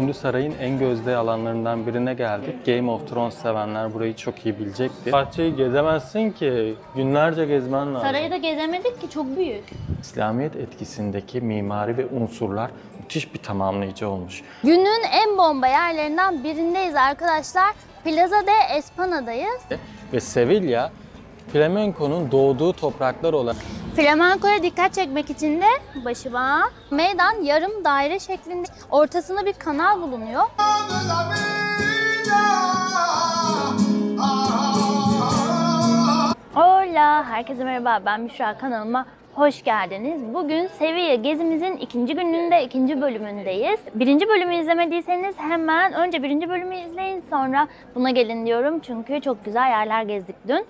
Şimdi sarayın en gözde alanlarından birine geldik. Game of Thrones sevenler burayı çok iyi bilecektir. Bahçeyi gezemezsin ki, günlerce gezmen lazım. Sarayı da gezemedik ki, çok büyük. İslamiyet etkisindeki mimari ve unsurlar müthiş bir tamamlayıcı olmuş. Günün en bomba yerlerinden birindeyiz arkadaşlar. Plaza de Espana'dayız. Ve Sevilla, flamenco'nun doğduğu topraklar olan Flamenco'ya dikkat çekmek için de başıma meydan yarım daire şeklinde, ortasında bir kanal bulunuyor. Hola, herkese merhaba, ben Büşra, kanalıma hoş geldiniz. Bugün Sevilla gezimizin ikinci gününde, ikinci bölümündeyiz. Birinci bölümü izlemediyseniz hemen önce birinci bölümü izleyin, sonra buna gelin diyorum. Çünkü çok güzel yerler gezdik dün.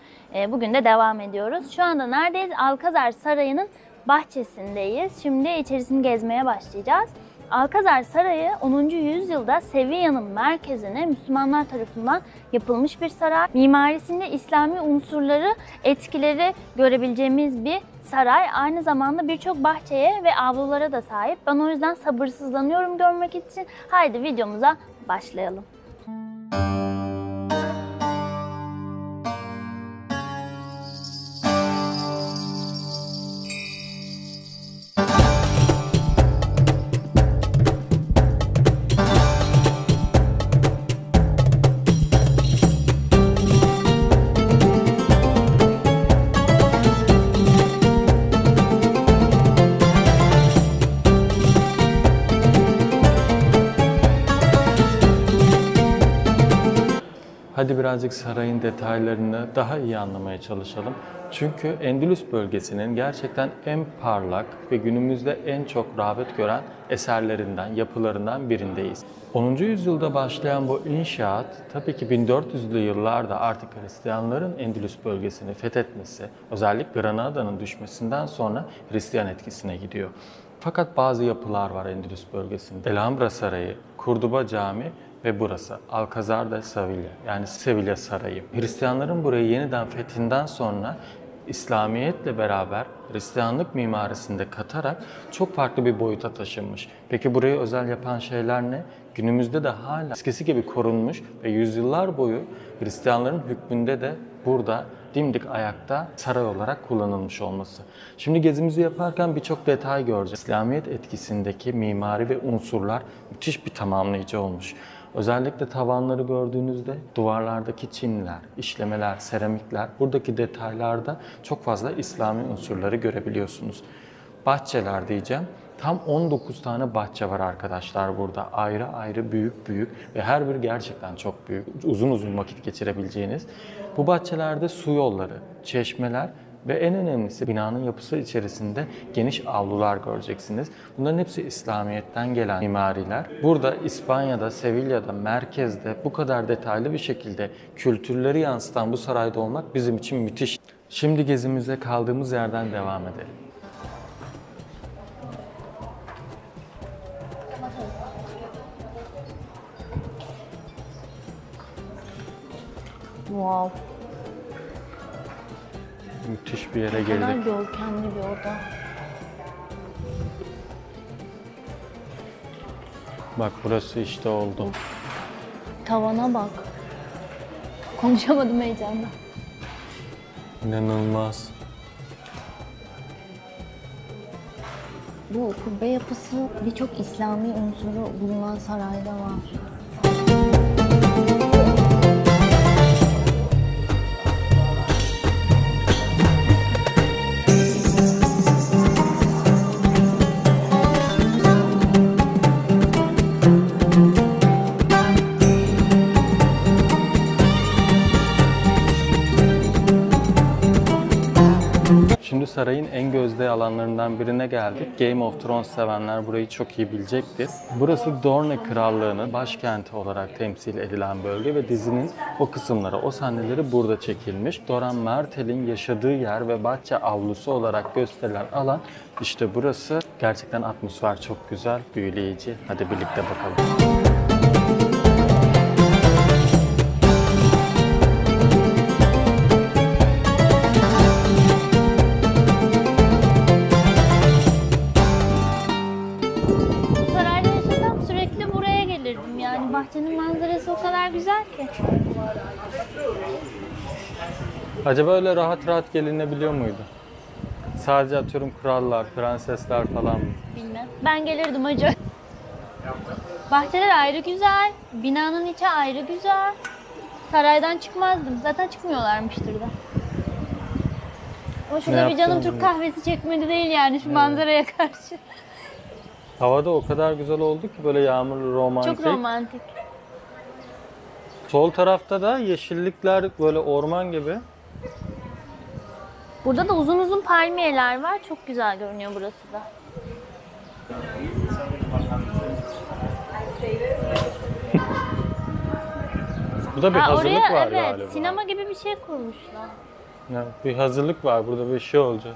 Bugün de devam ediyoruz. Şu anda neredeyiz? Alcázar Sarayı'nın bahçesindeyiz. Şimdi içerisini gezmeye başlayacağız. Alcázar Sarayı 10. yüzyılda Sevilla'nın merkezine Müslümanlar tarafından yapılmış bir saray. Mimarisinde İslami unsurları, etkileri görebileceğimiz bir saray. Aynı zamanda birçok bahçeye ve avlulara da sahip. Ben o yüzden sabırsızlanıyorum görmek için. Haydi videomuza başlayalım. Hadi birazcık sarayın detaylarını daha iyi anlamaya çalışalım. Çünkü Endülüs bölgesinin gerçekten en parlak ve günümüzde en çok rağbet gören eserlerinden, yapılarından birindeyiz. 10. yüzyılda başlayan bu inşaat tabii ki 1400'lü yıllarda artık Hristiyanların Endülüs bölgesini fethetmesi, özellikle Granada'nın düşmesinden sonra Hristiyan etkisine gidiyor. Fakat bazı yapılar var Endülüs bölgesinde. Elhambra Sarayı, Kurduba Camii ve burası Alcázar de Sevilla, yani Sevilla Sarayı. Hristiyanların burayı yeniden fethinden sonra İslamiyetle beraber Hristiyanlık mimarisinde katarak çok farklı bir boyuta taşınmış. Peki burayı özel yapan şeyler ne? Günümüzde de hala eskisi gibi korunmuş ve yüzyıllar boyu Hristiyanların hükmünde de burada dimdik ayakta saray olarak kullanılmış olması. Şimdi gezimizi yaparken birçok detay göreceğiz. İslamiyet etkisindeki mimari ve unsurlar müthiş bir tamamlayıcı olmuş. Özellikle tavanları gördüğünüzde duvarlardaki çinler, işlemeler, seramikler, buradaki detaylarda çok fazla İslami unsurları görebiliyorsunuz. Bahçeler diyeceğim. Tam 19 tane bahçe var arkadaşlar burada. Ayrı ayrı büyük büyük ve her biri gerçekten çok büyük. Uzun uzun vakit geçirebileceğiniz. Bu bahçelerde su yolları, çeşmeler ve en önemlisi binanın yapısı içerisinde geniş avlular göreceksiniz. Bunların hepsi İslamiyet'ten gelen mimariler. Burada İspanya'da, Sevilla'da, merkezde bu kadar detaylı bir şekilde kültürleri yansıtan bu sarayda olmak bizim için müthiş. Şimdi gezimize kaldığımız yerden devam edelim. Wow. Müthiş bir yere Ne kadar geldik. görkemli bir oda. Bak burası işte oldu. Tavana bak. Konuşamadım heyecanla. İnanılmaz. Bu kubbe yapısı birçok İslami unsuru bulunan sarayda var. Şimdi sarayın en gözde alanlarından birine geldik. Game of Thrones sevenler burayı çok iyi bilecektir. Burası Dorne Krallığı'nın başkenti olarak temsil edilen bölge ve dizinin o kısımları, o sahneleri burada çekilmiş. Doran Martell'in yaşadığı yer ve bahçe avlusu olarak gösterilen alan işte burası. Gerçekten atmosfer çok güzel, büyüleyici. Hadi birlikte bakalım. bahçenin manzarası o kadar güzel ki. Acaba öyle rahat rahat gelinebiliyor muydu? Sadece atıyorum krallar, prensesler falan mı? Bilmem. Ben gelirdim hacı. Bahçeler ayrı güzel, binanın içi ayrı güzel. Saraydan çıkmazdım. Zaten çıkmıyorlarmıştır da. Ama şurada bir canım Türk kahvesi çekmedi değil yani şu manzaraya karşı. Havada o kadar güzel oldu ki böyle yağmurlu, romantik. Çok romantik. Sol tarafta da yeşillikler böyle orman gibi. Burada da uzun uzun palmiyeler var. Çok güzel görünüyor burası da. Burada bir hazırlık oraya, var evet, galiba. sinema gibi bir şey kurmuşlar. Yani bir hazırlık var, burada bir şey olacak.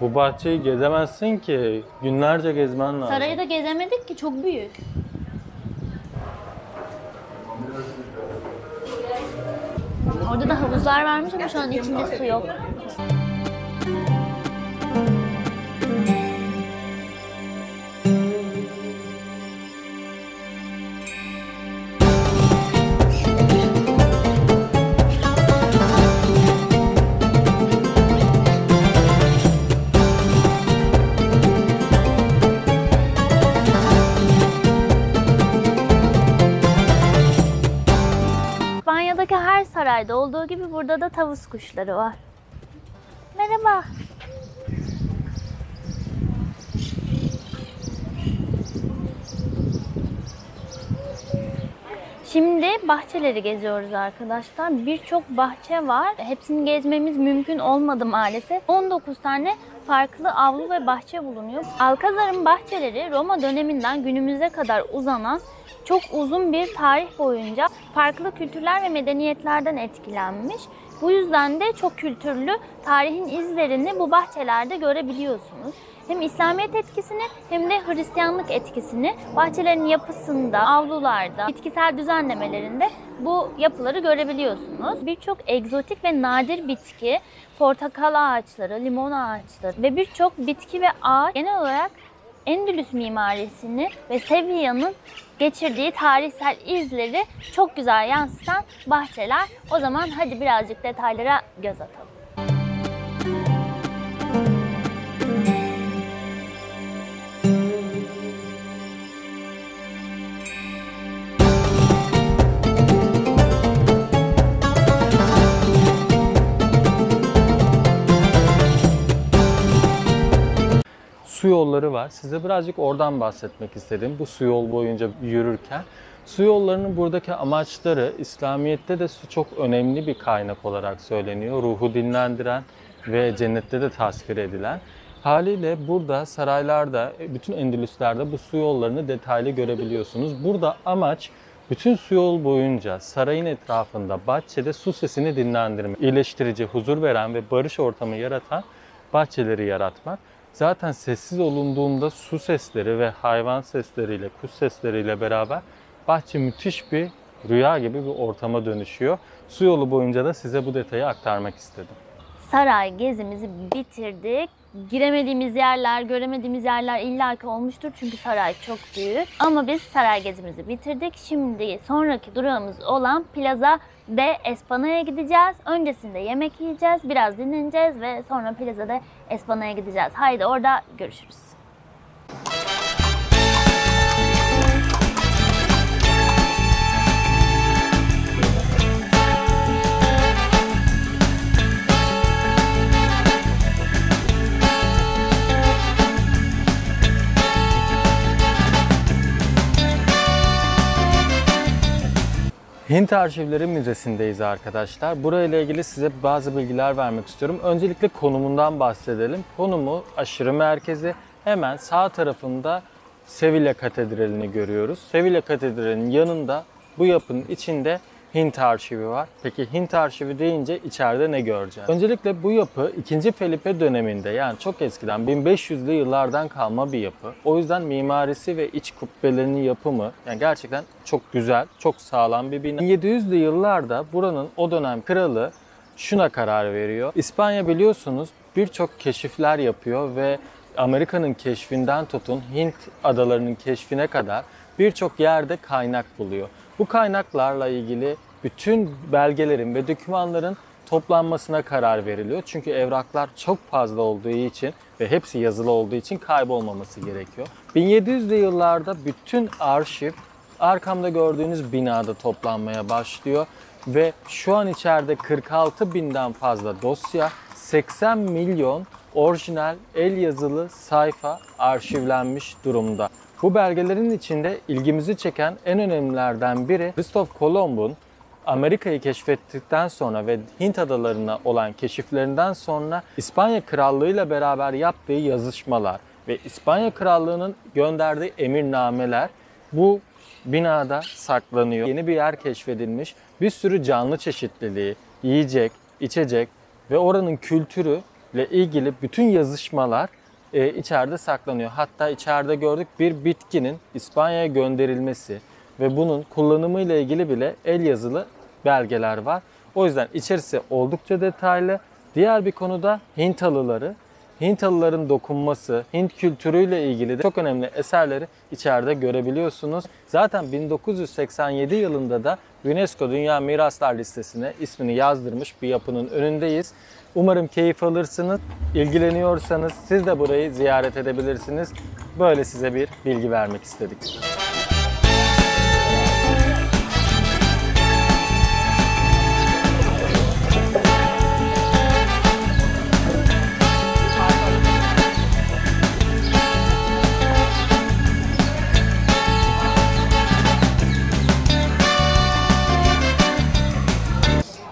Bu bahçeyi gezemezsin ki, günlerce gezmen lazım. Sarayı da gezemedik ki, çok büyük. Orada da havuzlar varmış ama şu an içinde su yok. İspanya'daki her sarayda olduğu gibi burada da tavus kuşları var. Merhaba. Şimdi bahçeleri geziyoruz arkadaşlar. Birçok bahçe var. Hepsini gezmemiz mümkün olmadı maalesef. 19 tane farklı avlu ve bahçe bulunuyor. Alcazar'ın bahçeleri Roma döneminden günümüze kadar uzanan çok uzun bir tarih boyunca farklı kültürler ve medeniyetlerden etkilenmiş. Bu yüzden de çok kültürlü tarihin izlerini bu bahçelerde görebiliyorsunuz. Hem İslamiyet etkisini hem de Hristiyanlık etkisini bahçelerin yapısında, avlularda, bitkisel düzenlemelerinde bu yapıları görebiliyorsunuz. Birçok egzotik ve nadir bitki, portakal ağaçları, limon ağaçları ve birçok bitki ve ağaç genel olarak Endülüs mimarisini ve Sevilla'nın geçirdiği tarihsel izleri çok güzel yansıtan bahçeler. O zaman hadi birazcık detaylara göz atalım. Su yolları var. Size birazcık oradan bahsetmek istedim. Bu su yol boyunca yürürken. Su yollarının buradaki amaçları, İslamiyet'te de su çok önemli bir kaynak olarak söyleniyor. Ruhu dinlendiren ve cennette de tasvir edilen. Haliyle burada saraylarda, bütün Endülüslerde bu su yollarını detaylı görebiliyorsunuz. Burada amaç bütün su yol boyunca sarayın etrafında, bahçede su sesini dinlendirmek, iyileştirici, huzur veren ve barış ortamı yaratan bahçeleri yaratmak. Zaten sessiz olunduğunda su sesleri ve hayvan sesleriyle, kuş sesleriyle beraber bahçe müthiş bir rüya gibi bir ortama dönüşüyor. Su yolu boyunca da size bu detayı aktarmak istedim. Saray gezimizi bitirdik. Giremediğimiz yerler, göremediğimiz yerler illaki olmuştur çünkü saray çok büyük. Ama biz saray gezimizi bitirdik. Şimdi sonraki durağımız olan Plaza de España'ya gideceğiz. Öncesinde yemek yiyeceğiz, biraz dinleneceğiz ve sonra Plaza de España'ya gideceğiz. Haydi orada görüşürüz. Hint Arşivleri Müzesi'ndeyiz arkadaşlar. Burayla ilgili size bazı bilgiler vermek istiyorum. Öncelikle konumundan bahsedelim. Konumu aşırı merkezi. Hemen sağ tarafında Sevilla Katedrali'ni görüyoruz. Sevilla Katedrali'nin yanında bu yapının içinde Hint Arşivi var. Peki Hint Arşivi deyince içeride ne göreceğiz? Öncelikle bu yapı 2. Felipe döneminde, yani çok eskiden 1500'lü yıllardan kalma bir yapı. O yüzden mimarisi ve iç kubbelerinin yapımı yani gerçekten çok güzel, çok sağlam bir bina. 1700'lü yıllarda buranın o dönem kralı şuna karar veriyor. İspanya biliyorsunuz birçok keşifler yapıyor ve Amerika'nın keşfinden tutun Hint adalarının keşfine kadar birçok yerde kaynak buluyor. Bu kaynaklarla ilgili bütün belgelerin ve dokümanların toplanmasına karar veriliyor. Çünkü evraklar çok fazla olduğu için ve hepsi yazılı olduğu için kaybolmaması gerekiyor. 1700'lü yıllarda bütün arşiv arkamda gördüğünüz binada toplanmaya başlıyor ve şu an içeride 46 binden fazla dosya, 80 milyon orijinal el yazılı sayfa arşivlenmiş durumda. Bu belgelerin içinde ilgimizi çeken en önemlilerden biri Christoph Kolomb'un Amerika'yı keşfettikten sonra ve Hint adalarına olan keşiflerinden sonra İspanya Krallığı ile beraber yaptığı yazışmalar ve İspanya Krallığı'nın gönderdiği emirnameler bu binada saklanıyor. Yeni bir yer keşfedilmiş, bir sürü canlı çeşitliliği, yiyecek, içecek ve oranın kültürü ile ilgili bütün yazışmalar içeride saklanıyor. Hatta içeride gördük bir bitkinin İspanya'ya gönderilmesi ve bunun kullanımı ile ilgili bile el yazılı belgeler var. O yüzden içerisi oldukça detaylı. Diğer bir konuda Hint halıları. Hint halıların dokunması, Hint kültürüyle ilgili de çok önemli eserleri içeride görebiliyorsunuz. Zaten 1987 yılında da UNESCO Dünya Miraslar Listesi'ne ismini yazdırmış bir yapının önündeyiz. Umarım keyif alırsınız. İlgileniyorsanız siz de burayı ziyaret edebilirsiniz. Böyle size bir bilgi vermek istedik.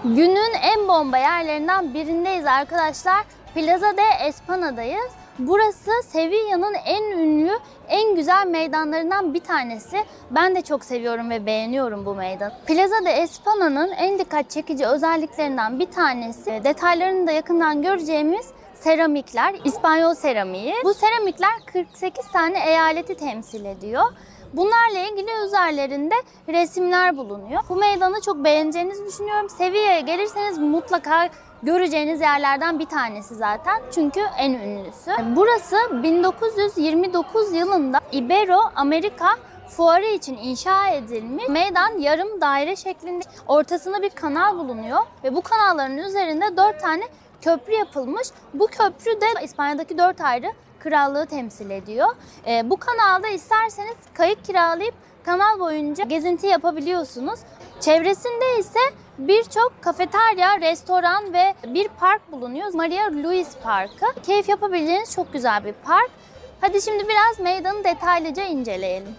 Günün en bomba yerlerinden birindeyiz arkadaşlar. Plaza de Espana'dayız. Burası Sevilla'nın en ünlü, en güzel meydanlarından bir tanesi. Ben de çok seviyorum ve beğeniyorum bu meydanı. Plaza de Espana'nın en dikkat çekici özelliklerinden bir tanesi, detaylarını da yakından göreceğimiz seramikler, İspanyol seramiği. Bu seramikler 48 tane eyaleti temsil ediyor. Bunlarla ilgili üzerlerinde resimler bulunuyor. Bu meydanı çok beğeneceğinizi düşünüyorum. Sevilla'ya gelirseniz mutlaka göreceğiniz yerlerden bir tanesi zaten. Çünkü en ünlüsü. Burası 1929 yılında Ibero-Amerika fuarı için inşa edilmiş. Meydan yarım daire şeklinde. Ortasında bir kanal bulunuyor ve bu kanalların üzerinde 4 tane köprü yapılmış. Bu köprü de İspanya'daki 4 ayrı krallığı temsil ediyor. Bu kanalda isterseniz kayık kiralayıp kanal boyunca gezinti yapabiliyorsunuz. Çevresinde ise birçok kafeterya, restoran ve bir park bulunuyor. Maria Luis Parkı. Keyif yapabileceğiniz çok güzel bir park. Hadi şimdi biraz meydanı detaylıca inceleyelim.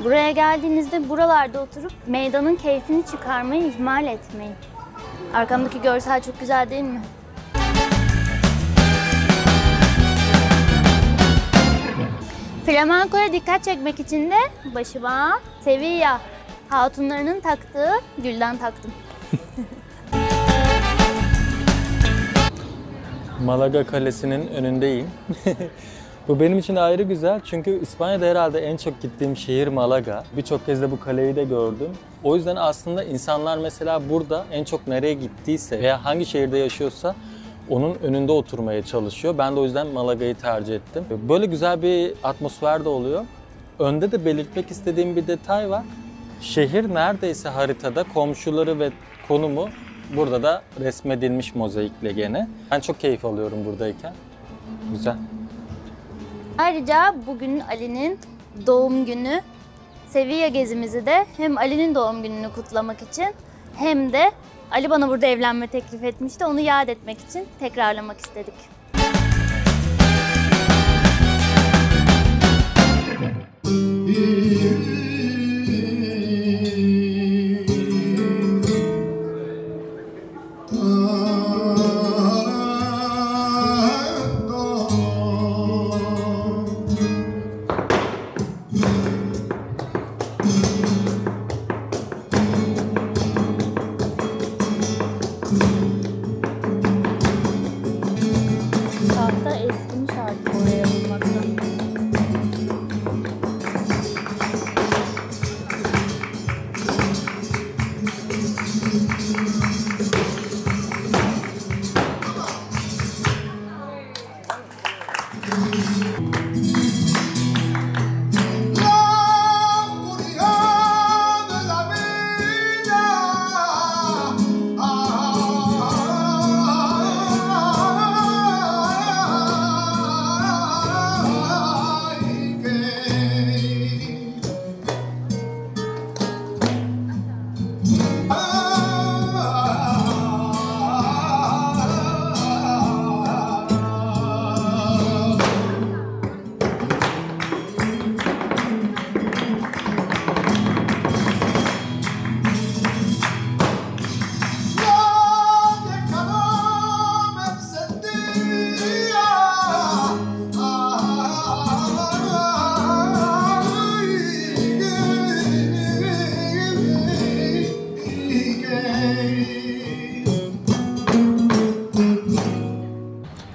Buraya geldiğinizde buralarda oturup meydanın keyfini çıkarmayı ihmal etmeyin. Arkamdaki görsel çok güzel değil mi? Flamenco'ya dikkat çekmek için de başıma Sevilla hatunlarının taktığı gülden taktım. Malaga Kalesi'nin önündeyim. Bu benim için ayrı güzel çünkü İspanya'da herhalde en çok gittiğim şehir Malaga. Birçok kez de bu kaleyi de gördüm. O yüzden aslında insanlar mesela burada en çok nereye gittiyse veya hangi şehirde yaşıyorsa onun önünde oturmaya çalışıyor. Ben de o yüzden Malaga'yı tercih ettim. Böyle güzel bir atmosfer de oluyor. Önde de belirtmek istediğim bir detay var. Şehir neredeyse haritada komşuları ve konumu burada da resmedilmiş mozaikle gene. Ben çok keyif alıyorum buradayken. Güzel. Ayrıca bugün Ali'nin doğum günü. Sevilla gezimizi de hem Ali'nin doğum gününü kutlamak için hem de Ali bana burada evlenme teklif etmişti. Onu yad etmek için tekrarlamak istedik.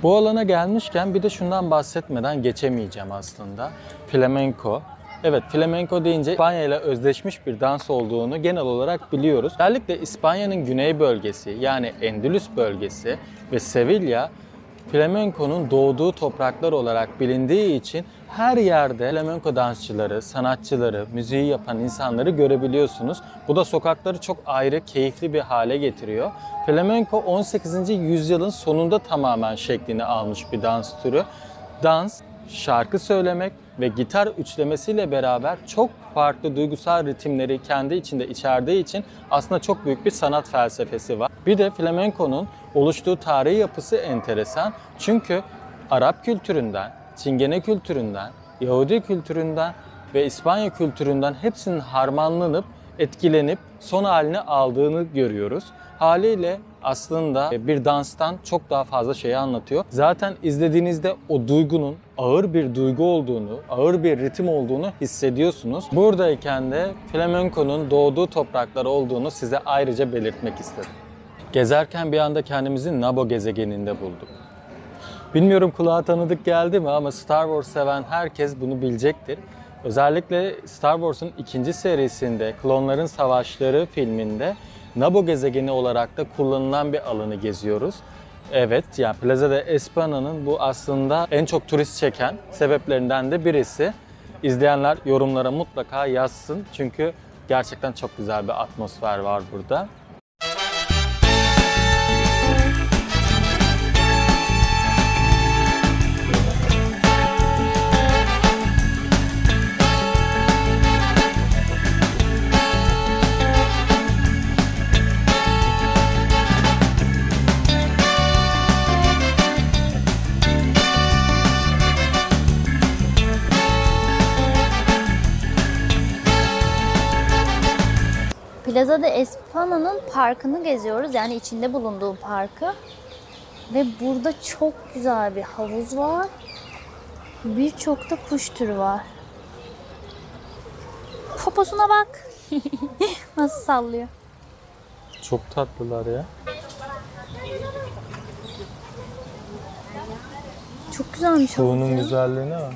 Bu alana gelmişken bir de şundan bahsetmeden geçemeyeceğim aslında. Flamenco. Evet, flamenco deyince İspanya ile özdeşmiş bir dans olduğunu genel olarak biliyoruz. Özellikle İspanya'nın güney bölgesi yani Endülüs bölgesi ve Sevilla flamenco'nun doğduğu topraklar olarak bilindiği için her yerde flamenco dansçıları, sanatçıları, müziği yapan insanları görebiliyorsunuz. Bu da sokakları çok ayrı, keyifli bir hale getiriyor. Flamenco 18. yüzyılın sonunda tamamen şeklini almış bir dans türü. Dans, şarkı söylemek ve gitar üçlemesiyle beraber çok farklı duygusal ritimleri kendi içinde içerdiği için aslında çok büyük bir sanat felsefesi var. Bir de flamenco'nun oluştuğu tarihi yapısı enteresan. Çünkü Arap kültüründen, Çingene kültüründen, Yahudi kültüründen ve İspanya kültüründen hepsinin harmanlanıp, etkilenip son halini aldığını görüyoruz. Haliyle aslında bir danstan çok daha fazla şeyi anlatıyor. Zaten izlediğinizde o duygunun ağır bir duygu olduğunu, ağır bir ritim olduğunu hissediyorsunuz. Buradayken de flamenco'nun doğduğu topraklar olduğunu size ayrıca belirtmek istedim. Gezerken bir anda kendimizi Naboo gezegeninde bulduk. Bilmiyorum kulağa tanıdık geldi mi ama Star Wars seven herkes bunu bilecektir. Özellikle Star Wars'un 2. serisinde Klonların Savaşları filminde Naboo gezegeni olarak da kullanılan bir alanı geziyoruz. Evet, yani Plaza de España'nın bu aslında en çok turist çeken sebeplerinden de birisi. İzleyenler yorumlara mutlaka yazsın çünkü gerçekten çok güzel bir atmosfer var burada. Plaza de España'nın parkını geziyoruz. Yani içinde bulunduğu parkı. Ve burada çok güzel bir havuz var. Birçok da kuş türü var. Poposuna bak. Nasıl sallıyor. Çok tatlılar ya. Çok güzelmiş Suyunun havuz ya. güzelliğine bak.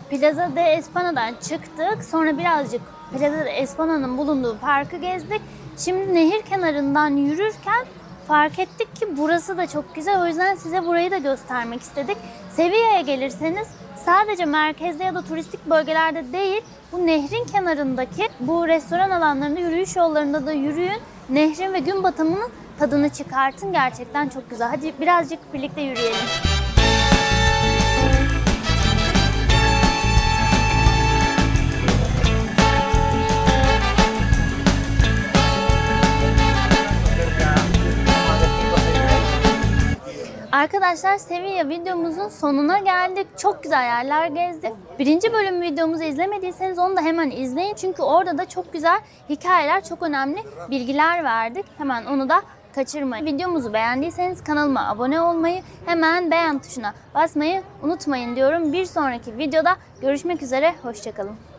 Plaza de España'dan çıktık. Sonra birazcık Plaza de España'nın bulunduğu parkı gezdik. Şimdi nehir kenarından yürürken fark ettik ki burası da çok güzel. O yüzden size burayı da göstermek istedik. Sevilla'ya gelirseniz sadece merkezde ya da turistik bölgelerde değil, bu nehrin kenarındaki bu restoran alanlarında, yürüyüş yollarında da yürüyün. Nehrin ve gün batımının tadını çıkartın. Gerçekten çok güzel. Hadi birazcık birlikte yürüyelim. Arkadaşlar Sevilla videomuzun sonuna geldik. Çok güzel yerler gezdik. 1. bölüm videomuzu izlemediyseniz onu da hemen izleyin. Çünkü orada da çok güzel hikayeler, çok önemli bilgiler verdik. Hemen onu da kaçırmayın. Videomuzu beğendiyseniz kanalıma abone olmayı, hemen beğen tuşuna basmayı unutmayın diyorum. Bir sonraki videoda görüşmek üzere. Hoşça kalın.